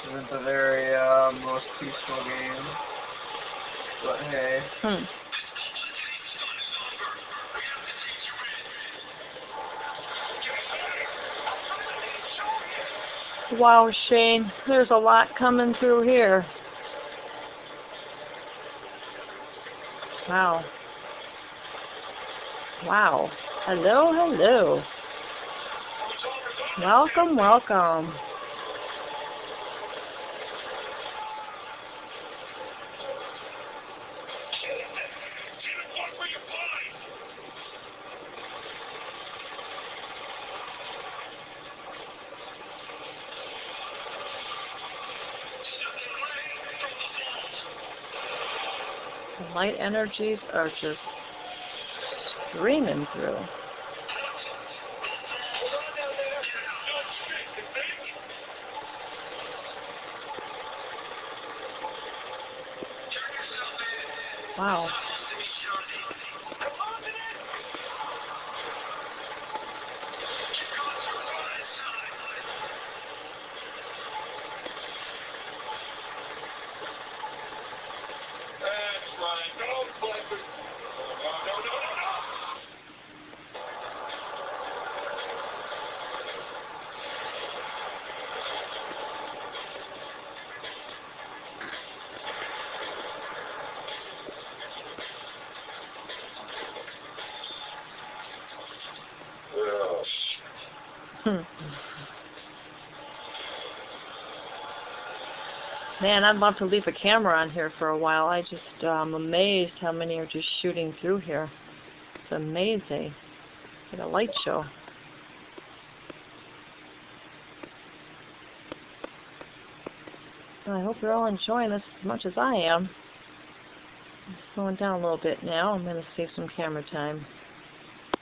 isn't the very most peaceful game, but hey. Wow, Shane, there's a lot coming through here. Wow. Wow. Hello, hello. Welcome, welcome. The light energies are just streaming through. Wow. Man, I'd love to leave a camera on here for a while. I'm amazed how many are just shooting through here. It's amazing. Like a light show. Well, I hope you're all enjoying this as much as I am. It's slowing down a little bit now. I'm going to save some camera time.